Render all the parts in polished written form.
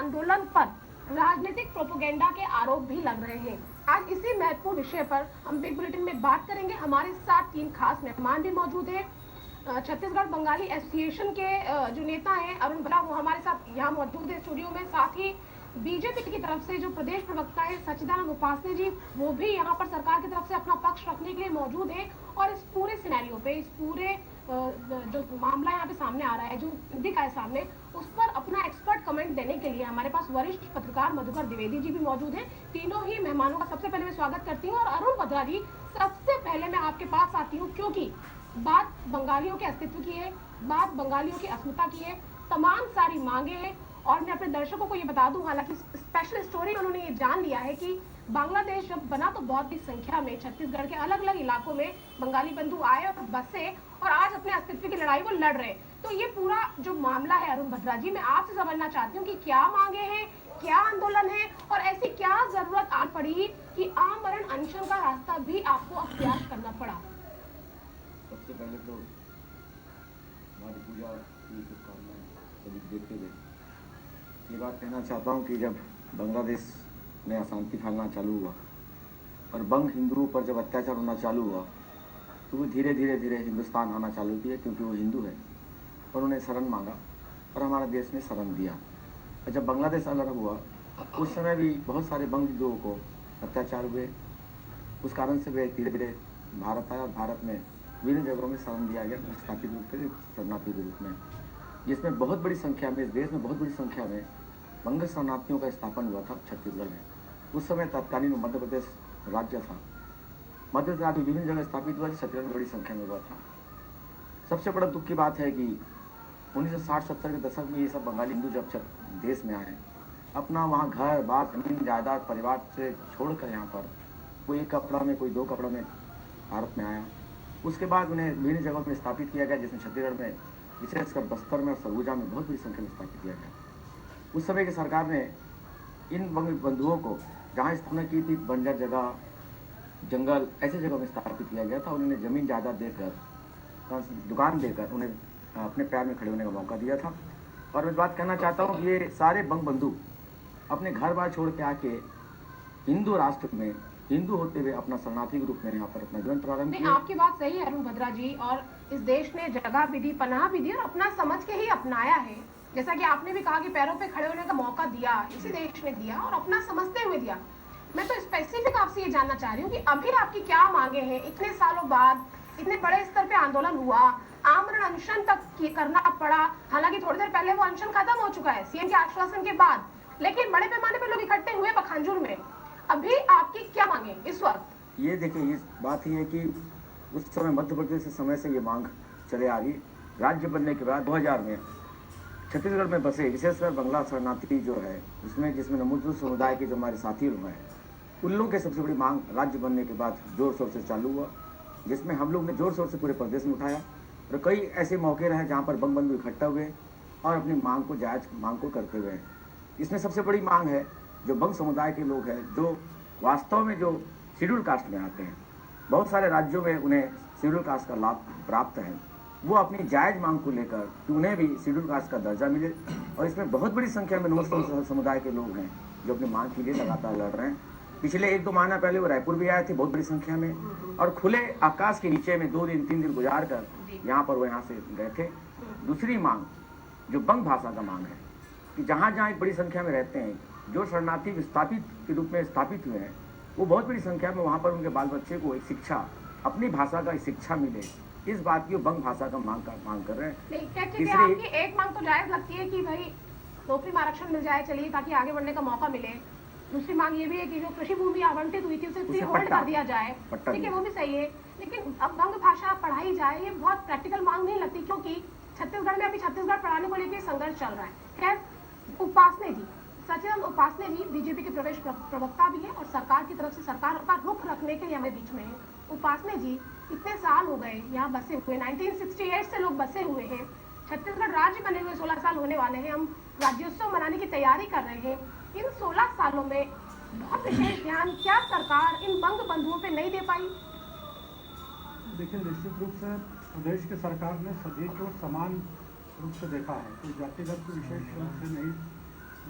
आंदोलन पर राजनीतिक प्रोपेगेंडा के आरोप भी लग रहे हैं। आज इसी महत्वपूर्ण विषय पर हम बिग बुलेटिन में बात करेंगे। हमारे साथ 3 खास मेहमान भी मौजूद हैं। छत्तीसगढ़ बंगाली एसोसिएशन के जो नेता हैं अरुण भला, वो हमारे साथ यहाँ मौजूद है स्टूडियो में। साथ ही बीजेपी की तरफ से जो प्रदेश प्रवक्ता है सच्चिदानंद उपासने जी, वो भी यहाँ पर सरकार की तरफ से अपना पक्ष रखने के लिए मौजूद है। और इस पूरे सिनेरियो पे, इस पूरे जो मामला यहाँ पे सामने आ रहा है, जो दिखा है सामने, उस पर अपना एक्सपर्ट कमेंट देने के लिए हमारे पास वरिष्ठ पत्रकार मधुकर द्विवेदी जी भी मौजूद हैं। तीनों ही मेहमानों का सबसे पहले मैं स्वागत करती हूँ। और अरुण भद्रा जी, सबसे पहले मैं आपके पास आती हूँ क्योंकि बात बंगालियों के अस्तित्व की है, बात बंगालियों की अस्मिता की है, तमाम सारी मांगे हैं। और मैं अपने दर्शकों को ये बता दूं, हालांकि स्पेशल स्टोरी उन्होंने ये जान लिया है कि बांग्लादेश जब बना तो बहुत ही संख्या में छत्तीसगढ़ के अलग अलग इलाकों में बंगाली बंधु आए और बसे और आज अपने अस्तित्व की लड़ाई वो लड़ रहे। तो ये पूरा जो मामला है अरुण भद्रा जी, मैं आपसे समझना चाहती हूँ कि क्या मांगे हैं, क्या आंदोलन है और ऐसी क्या जरूरत आ पड़ी कि आमरण अनशन का रास्ता भी आपको अख्तियार करना पड़ा। सबसे पहले तो हमारी पूजा की शुभकामनाएं सभी देखते हुए ये बात कहना चाहता हूँ कि जब बांग्लादेश में अशांति फैलना चालू हुआ और बंग हिंदुओं पर जब अत्याचार होना चालू हुआ तो वो धीरे धीरे हिंदुस्तान आना चालू किए, क्योंकि वो हिंदू है और उन्हें शरण मांगा और हमारा देश ने शरण दिया। और जब बांग्लादेश अलग हुआ उस समय भी बहुत सारे बंग हिंदुओं को अत्याचार हुए। उस कारण से वे धीरे धीरे भारत आया और भारत में विभिन्न जगहों में शरण दिया गया स्थापित रूप से शरणार्थी के रूप में, जिसमें बहुत बड़ी संख्या में, इस देश में बहुत बड़ी संख्या में बंग शरणार्थियों का स्थापन हुआ था छत्तीसगढ़ में। उस समय तत्कालीन मध्य प्रदेश राज्य था। मध्य प्रदेश राज्य विभिन्न जगह स्थापित हुआ, छत्तीसगढ़ में बड़ी संख्या में हुआ था। सबसे बड़ा दुख की बात है कि 1960-70 के दशक में ये सब बंगाली हिंदू जब देश में आए, अपना वहाँ घर बार जमीन जायदाद परिवार से छोड़कर यहाँ पर कोई एक कपड़ा में, कोई 2 कपड़ा में भारत में आया। उसके बाद उन्हें विभिन्न जगहों में स्थापित किया गया, जिसमें छत्तीसगढ़ में विशेषकर बस्तर में और सरगुजा में बहुत बड़ी संख्या में स्थापित किया गया। उस समय की सरकार ने इन बंग बंधुओं को जहाँ स्थापना की थी, बंजर जगह, जंगल, ऐसे जगहों में स्थापित किया गया था। उन्होंने जमीन जायदाद देकर, दुकान देकर उन्हें अपने पैर में खड़े होने का मौका दिया था। और मैं बात कहना चाहता हूँ कि ये सारे बंग बंधु अपने घर बार छोड़ के आके हिंदू राष्ट्र में हिंदू होते हुए अपना शरणार्थी के रूप में यहाँ पर अपना जीवन प्रारंभ किया। आपकी बात सही है अरुण भद्रा जी, और इस देश ने जगह भी दी, पनाह भी दी और अपना समझ के ही अपनाया है। जैसा कि आपने भी कहा कि पैरों पे खड़े होने का मौका दिया, इसी देश ने दिया और अपना समझते हुए दिया। मैं तो स्पेसिफिक आपसे ये जानना चाह रही हूँ कि अभी आपकी क्या मांगे हैं? इतने सालों बाद इतने बड़े स्तर पे आंदोलन हुआ, आमरण अनशन तक करना पड़ा। हालांकि थोड़ी देर पहले वो अनशन खत्म हो चुका है सीएम के आश्वासन के बाद, लेकिन बड़े पैमाने पे लोग इकट्ठे हुए बखांजूर में। अभी आपकी क्या मांगे इस वक्त? ये देखिए, इस बात ही है कि उस समय मध्य प्रदेश के समय से ये मांग चले आ रही। राज्य बनने के बाद 2000 में छत्तीसगढ़ में बसे विशेषकर बंगला शरणार्थी जो है, उसमें जिसमें नमुद्र समुदाय के जो हमारे साथी लोग हैं, उन लोगों की सबसे बड़ी मांग राज्य बनने के बाद जोर शोर से चालू हुआ, जिसमें हम लोग ने जोर शोर से पूरे प्रदेश में उठाया। और कई ऐसे मौके रहे जहाँ पर बंग बंधु इकट्ठा हुए और अपनी मांग को जायज मांग को करते हुए। इसमें सबसे बड़ी मांग है जो बंग समुदाय के लोग हैं, जो वास्तव में जो शेड्यूल कास्ट में आते हैं, बहुत सारे राज्यों में उन्हें शेड्यूल कास्ट का लाभ प्राप्त है, वो अपनी जायज मांग को लेकर कि उन्हें भी शेड्यूल कास्ट का दर्जा मिले। और इसमें बहुत बड़ी संख्या में नमस्ते समुदाय के लोग हैं जो अपनी मांग के लिए लगातार लड़ रहे हैं। पिछले 1-2 महीना पहले वो रायपुर भी आए थे बहुत बड़ी संख्या में, और खुले आकाश के नीचे में 2 दिन 3 दिन गुजार कर यहाँ पर वो यहाँ से गए थे। दूसरी मांग जो बंग भाषा का मांग है कि जहाँ जहाँ एक बड़ी संख्या में रहते हैं, जो शरणार्थी विस्थापित के रूप में स्थापित हुए हैं, वो बहुत बड़ी संख्या में वहाँ पर उनके बाल बच्चे को एक शिक्षा, अपनी भाषा का शिक्षा मिले, इस बात की बंग भाषा का मांग कर रहे हैं। आपकी एक मांग तो जायज लगती है कि भाई नौकरी में आरक्षण मिल जाए, चलिए, ताकि आगे बढ़ने का मौका मिले। दूसरी मांग ये भी है कि जो कृषि भूमि आवंटित हुई थी उसे होल्ड कर दिया जाए, ठीक है, वो भी सही है। लेकिन अब बंग भाषा पढ़ाई जाए, ये बहुत प्रैक्टिकल मांग नहीं लगती, क्योंकि छत्तीसगढ़ में अभी छत्तीसगढ़ पढ़ाने को लेकर संघर्ष चल रहा है। खैर, उपासने जी, सच्चिदानंद उपासने जी बीजेपी के प्रदेश प्रवक्ता भी है और सरकार की तरफ से सरकार का रुख रखने के लिए हमें बीच में है। उपासने जी, इतने साल हो गए यहाँ बसे हुए, 1968 से लोग बसे हुए हैं। छत्तीसगढ़ राज्य बने हुए 16 साल होने वाले हैं, हम राज्योत्सव मनाने की तैयारी कर रहे हैं। इन 16 सालों में बहुत विशेष ध्यान क्या सरकार इन बंग बंधुओं पे नहीं दे पाई? देखिए, निश्चित रूप से प्रदेश की सरकार ने सभी को समान रूप से देखा है, कोई जातिगत विशेष रूप से नहीं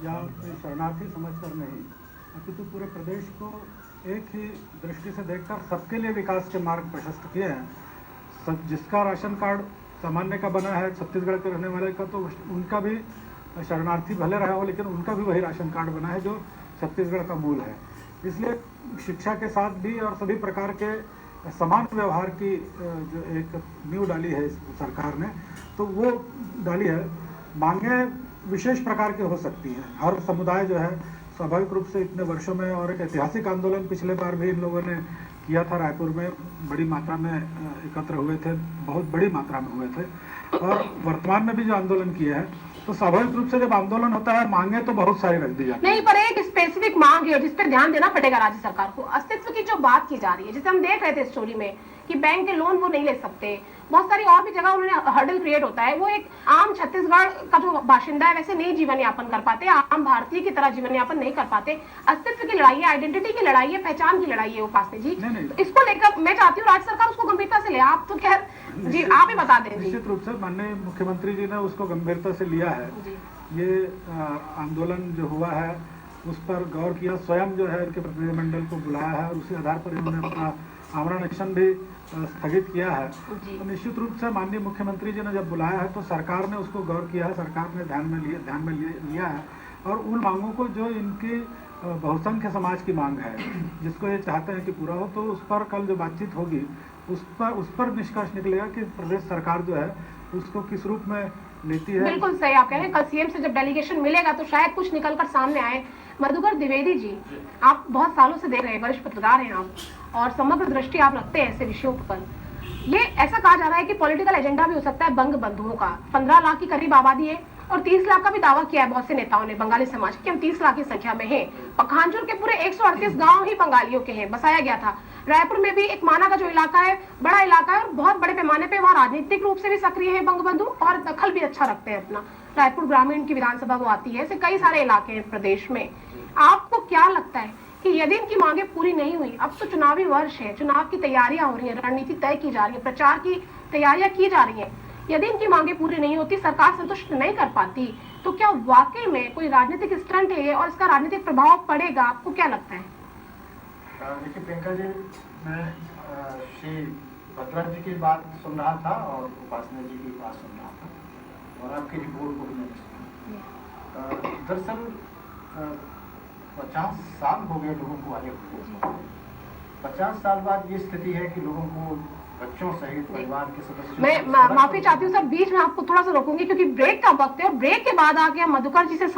या कोई शरणार्थी समझकर नहीं, अपितु पूरे प्रदेश को एक ही दृष्टि से देखकर सबके लिए विकास के मार्ग प्रशस्त किए हैं। सब जिसका राशन कार्ड सामान्य का बना है, छत्तीसगढ़ के रहने वाले का, तो उनका भी शरणार्थी भले रहा हो लेकिन उनका भी वही राशन कार्ड बना है जो छत्तीसगढ़ का मूल है। इसलिए शिक्षा के साथ भी और सभी प्रकार के समान व्यवहार की जो एक नींव डाली है इस सरकार ने, तो वो डाली है। मांगे विशेष प्रकार की हो सकती हैं। हर समुदाय जो है स्वाभाविक रूप से इतने वर्षों में, और एक ऐतिहासिक आंदोलन पिछले बार भी इन लोगों ने किया था, रायपुर में बड़ी मात्रा में एकत्र हुए थे, बहुत बड़ी मात्रा में हुए थे, और वर्तमान में भी जो आंदोलन किए हैं, तो स्वाभाविक रूप से जब आंदोलन होता है मांगे तो बहुत सारी रख दी जाती है। नहीं, पर एक स्पेसिफिक मांग है जिस पर ध्यान देना पड़ेगा राज्य सरकार को। अस्तित्व की जो बात की जा रही है, जैसे हम देख रहे थे स्टोरी में कि बैंक के लोन वो नहीं ले सकते, बहुत सारी और भी जगह उन्होंने हर्डल क्रिएट होता है। वो एक आम छत्तीसगढ़ का जो बाशिंदा है वैसे नहीं जीवन यापन कर पाते, आम भारतीय की तरह जीवन यापन नहीं कर पाते। अस्तित्व की लड़ाई है, आइडेंटिटी की लड़ाई है, पहचान की लड़ाई है उपासने जी। नहीं। इसको लेकर मैं चाहती हूँ राज्य सरकार उसको गंभीरता से ले। आप तो खैर जी आप ही बता दें। निश्चित रूप से माननीय मुख्यमंत्री जी ने उसको गंभीरता से लिया है। ये आंदोलन जो हुआ है उस पर गौर किया, स्वयं जो है इनके प्रतिनिधिमंडल को बुलाया है और उसी आधार पर इन्होंने अपना आमरण अनशन भी स्थगित किया है। तो निश्चित रूप से माननीय मुख्यमंत्री जी ने जब बुलाया है तो सरकार ने उसको गौर किया है, सरकार ने ध्यान में लिया है, और उन मांगों को जो इनकी बहुसंख्य समाज की मांग है, जिसको ये चाहते हैं कि पूरा हो, तो उस पर कल जो बातचीत होगी उस पर निष्कर्ष निकलेगा कि प्रदेश सरकार जो है उसको किस रूप में लेती है। बिल्कुल सही आप कह रहे हैं। कल सीएम से जब डेलीगेशन मिलेगा तो शायद कुछ निकलकर सामने आए। मधुकर द्विवेदी जी, आप बहुत सालों से देख रहे हैं, वरिष्ठ पत्रकार हैं आप, और समग्र दृष्टि आप रखते हैं ऐसे विषयों पर। ये ऐसा कहा जा रहा है कि पॉलिटिकल एजेंडा भी हो सकता है बंग बंधुओं का। 15 लाख की करीब आबादी है और 30 लाख का भी दावा किया है बहुत से नेताओं ने बंगाली समाज की, हम 30 लाख की संख्या में हैं। पखानजोर के पूरे 138 गांव ही बंगालियों के हैं, बसाया गया था। रायपुर में भी एक माना का जो इलाका है, बड़ा इलाका है और बहुत बड़े पैमाने पे वहाँ राजनीतिक रूप से भी सक्रिय है बंगबंधु, और दखल भी अच्छा रखते हैं अपना। रायपुर ग्रामीण की विधानसभा वो आती है, ऐसे कई सारे इलाके हैं प्रदेश में। आपको क्या लगता है कि यदि इनकी मांगे पूरी नहीं हुई, अब तो चुनावी वर्ष है, चुनाव की तैयारियां हो रही है, रणनीति तय की जा रही है, प्रचार की तैयारियां की जा रही है, यदि इनकी मांगे पूरी नहीं होती, सरकार संतुष्ट नहीं कर पाती, तो क्या वाकई में कोई राजनीतिक स्टंट है और इसका राजनीतिक प्रभाव पड़ेगा? आपको क्या लगता है? देखिए प्रियंका जी, मैं श्री बत्रा जी की बात सुन रहा था और उपासना जी की बात सुन रहा था और आपकी रिपोर्ट को भी मैंने सुना। दरअसल 50 साल हो गए लोगों को आए हुए। 50 साल बाद ये स्थिति है कि लोगों को, बच्चों सहित परिवार के सदस्यों, मैं माफी चाहती हूँ सर, बीच में आपको थोड़ा सा रोकूंगी क्योंकि ब्रेक का वक्त है और ब्रेक के बाद आके हम मधुकर जी से